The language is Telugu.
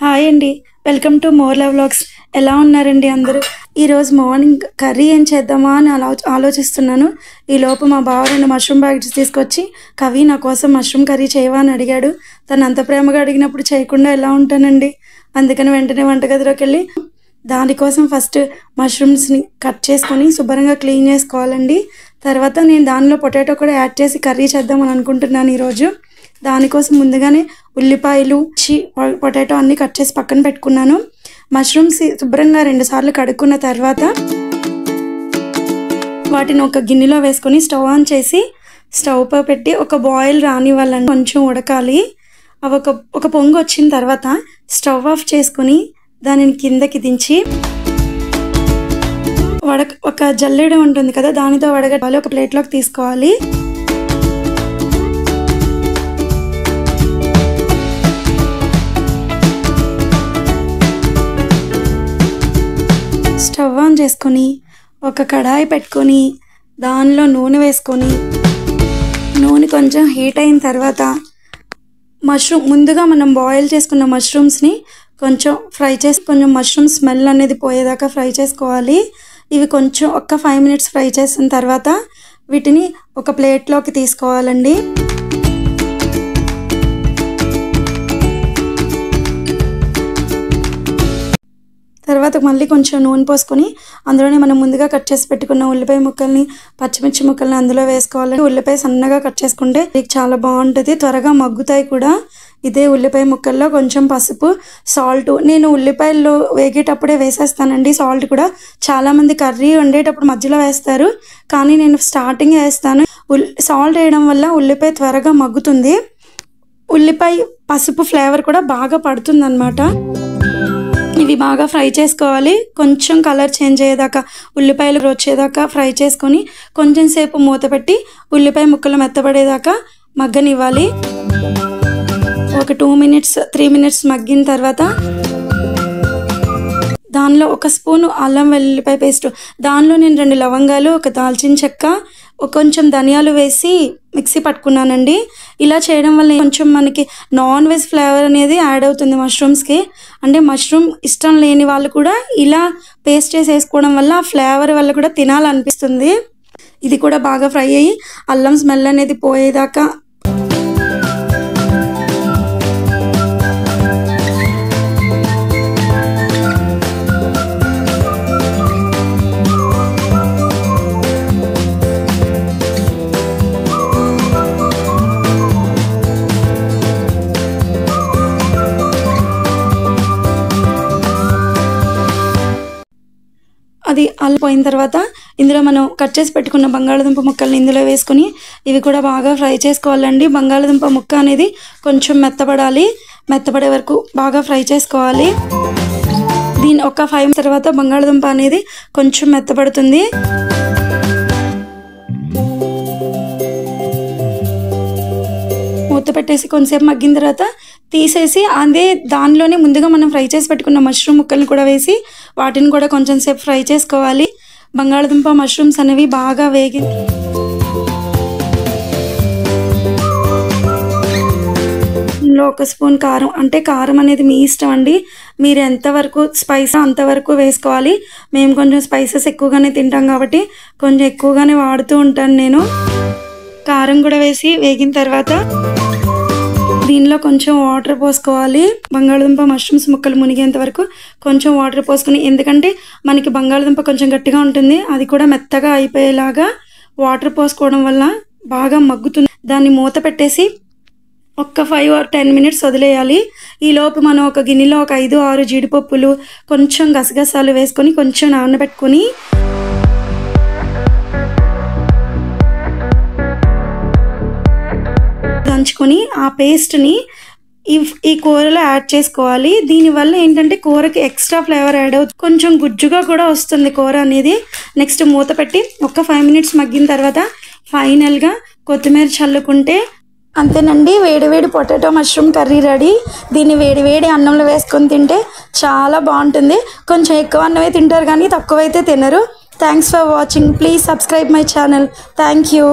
హాయ్ అండి, welcome to more love vlogs. ఎలా ఉన్నారండి అందరూ? ఈరోజు మార్నింగ్ కర్రీ ఏం చేద్దామా అని ఆలోచిస్తున్నాను. ఈలోపు మా బావ 2 మష్రూమ్ ప్యాకెట్స్ తీసుకొచ్చి, కవి నా కోసం మష్రూమ్ కర్రీ చేయవా అని అడిగాడు. తను అంత ప్రేమగా అడిగినప్పుడు చేయకుండా ఎలా ఉంటానండి. అందుకని వెంటనే వంటగదిలోకి వెళ్ళి దానికోసం ఫస్ట్ మష్రూమ్స్ని కట్ చేసుకొని శుభ్రంగా క్లీన్ చేసుకోవాలండి. తర్వాత నేను దానిలో పొటాటో కూడా యాడ్ చేసి కర్రీ చేద్దామని అనుకుంటున్నాను ఈరోజు. దానికోసం ముందుగానే ఉల్లిపాయలు, పొటాటో అన్నీ కట్ చేసి పక్కన పెట్టుకున్నాను. మష్రూమ్స్ శుభ్రంగా 2 సార్లు కడుక్కున్న తర్వాత వాటిని ఒక గిన్నెలో వేసుకొని స్టవ్ ఆన్ చేసి స్టవ్ పై పెట్టి ఒక బాయిల్ రానివ్వాలని, కొంచెం ఉడకాలి. అవి ఒక పొంగు వచ్చిన తర్వాత స్టవ్ ఆఫ్ చేసుకొని దానిని కిందకి దించి ఒక జల్లెడ ఉంటుంది కదా, దానితో వడగట్టాలి. ఒక ప్లేట్లోకి తీసుకోవాలి. స్టవ్ ఆన్ చేసుకొని ఒక కడాయి పెట్టుకొని దానిలో నూనె వేసుకొని, నూనె కొంచెం హీట్ అయిన తర్వాత ముందుగా మనం బాయిల్ చేసుకున్న మష్రూమ్స్ని కొంచెం ఫ్రై చేసి, కొంచెం మష్రూమ్ స్మెల్ అనేది పోయేదాకా ఫ్రై చేసుకోవాలి. ఇవి కొంచెం 5 మినిట్స్ ఫ్రై చేసిన తర్వాత వీటిని ఒక ప్లేట్లోకి తీసుకోవాలండి. తర్వాత మళ్ళీ కొంచెం నూనె పోసుకొని అందులోనే మనం ముందుగా కట్ చేసి పెట్టుకున్న ఉల్లిపాయ ముక్కల్ని, పచ్చిమిర్చి ముక్కల్ని అందులో వేసుకోవాలి. ఉల్లిపాయ సన్నగా కట్ చేసుకుంటే చాలా బాగుంటుంది, త్వరగా మగ్గుతాయి కూడా. ఇదే ఉల్లిపాయ ముక్కల్లో కొంచెం పసుపు, సాల్ట్, నేను ఉల్లిపాయలు వేగేటప్పుడే వేసేస్తానండి. సాల్ట్ కూడా చాలామంది కర్రీ వండేటప్పుడు మధ్యలో వేస్తారు, కానీ నేను స్టార్టింగ్ వేస్తాను. సాల్ట్ వేయడం వల్ల ఉల్లిపాయ త్వరగా మగ్గుతుంది. ఉల్లిపాయ పసుపు ఫ్లేవర్ కూడా బాగా పడుతుంది అన్నమాట. ఇవి బాగా ఫ్రై చేసుకోవాలి. కొంచెం కలర్ చేంజ్ అయ్యేదాకా, ఉల్లిపాయలు వచ్చేదాకా ఫ్రై చేసుకొని కొంచెం సేపు మూత పెట్టి ఉల్లిపాయ ముక్కలు మెత్తబడేదాకా మగ్గనివ్వాలి. ఒక 2 మినిట్స్ 3 మినిట్స్ మగ్గిన తర్వాత దానిలో 1 స్పూను అల్లం వెల్లుల్లిపాయ పేస్ట్, దానిలో నేను 2 లవంగాలు, 1 దాల్చిన చెక్క, కొంచెం ధనియాలు వేసి మిక్సీ పట్టుకున్నానండి. ఇలా చేయడం వల్ల కొంచెం మనకి నాన్ వెజ్ ఫ్లేవర్ అనేది యాడ్ అవుతుంది మష్రూమ్స్కి. అంటే మష్రూమ్ ఇష్టం లేని వాళ్ళు కూడా ఇలా పేస్ట్ చేసి వేసుకోవడం వల్ల ఆ ఫ్లేవర్ వల్ల కూడా తినాలనిపిస్తుంది. ఇది కూడా బాగా ఫ్రై అయ్యి అల్లం స్మెల్ అనేది పోయేదాకా అది అల్లిపోయిన తర్వాత ఇందులో మనం కట్ చేసి పెట్టుకున్న బంగాళదుంప ముక్కల్ని ఇందులో వేసుకొని ఇవి కూడా బాగా ఫ్రై చేసుకోవాలండి. బంగాళదుంప ముక్క అనేది కొంచెం మెత్తబడాలి, మెత్తబడే వరకు బాగా ఫ్రై చేసుకోవాలి. దీని ఒక 5 మినిట్స్ తర్వాత బంగాళదుంప అనేది కొంచెం మెత్తబడుతుంది. మూత పెట్టేసి కొంచెంసేపు మగ్గిన తర్వాత తీసేసి అదే దానిలోనే ముందుగా మనం ఫ్రై చేసి పెట్టుకున్న మష్రూమ్ ముక్కల్ని కూడా వేసి వాటిని కూడా కొంచెం సేపు ఫ్రై చేసుకోవాలి. బంగాళదుంప మష్రూమ్స్ అనేవి బాగా వేగి ఇందులో 1 స్పూన్ కారం, అంటే కారం అనేది మీ ఇష్టం అండి, మీరు ఎంతవరకు స్పైస్ అంతవరకు వేసుకోవాలి. మేము కొంచెం స్పైసెస్ ఎక్కువగానే తింటాం కాబట్టి కొంచెం ఎక్కువగానే వాడుతూ ఉంటాను నేను. కారం కూడా వేసి వేగిన తర్వాత దీనిలో కొంచెం వాటర్ పోసుకోవాలి. బంగాళదుంప మష్రూమ్స్ ముక్కలు మునిగేంత వరకు కొంచెం వాటర్ పోసుకుని, ఎందుకంటే మనకి బంగాళదుంప కొంచెం గట్టిగా ఉంటుంది, అది కూడా మెత్తగా అయిపోయేలాగా వాటర్ పోసుకోవడం వల్ల బాగా మగ్గుతుంది. దాన్ని మూత పెట్టేసి ఒక 5 or 10 మినిట్స్ వదిలేయాలి. ఈలోపు మనం ఒక గిన్నెలో ఒక 5-6 జీడిపప్పులు, కొంచెం గసగసాలు వేసుకొని కొంచెం నానబెట్టుకొని దంచుకొని ఆ పేస్ట్ని ఈ కూరలో యాడ్ చేసుకోవాలి. దీనివల్ల ఏంటంటే కూరకి ఎక్స్ట్రా ఫ్లేవర్ యాడ్ అవుతుంది, కొంచెం గుజ్జుగా కూడా వస్తుంది కూర అనేది. నెక్స్ట్ మూత పెట్టి ఒక 5 మినిట్స్ మగ్గిన తర్వాత ఫైనల్గా కొత్తిమీర చల్లుకుంటే అంతేనండి, వేడివేడి పొటాటో మష్రూమ్ కర్రీ రెడీ. దీన్ని వేడివేడి అన్నంలో వేసుకొని తింటే చాలా బాగుంటుంది. కొంచెం ఎక్కువ అన్నమే తింటారు కానీ తక్కువైతే తినరు. Thanks for watching. Please subscribe my channel. Thank you.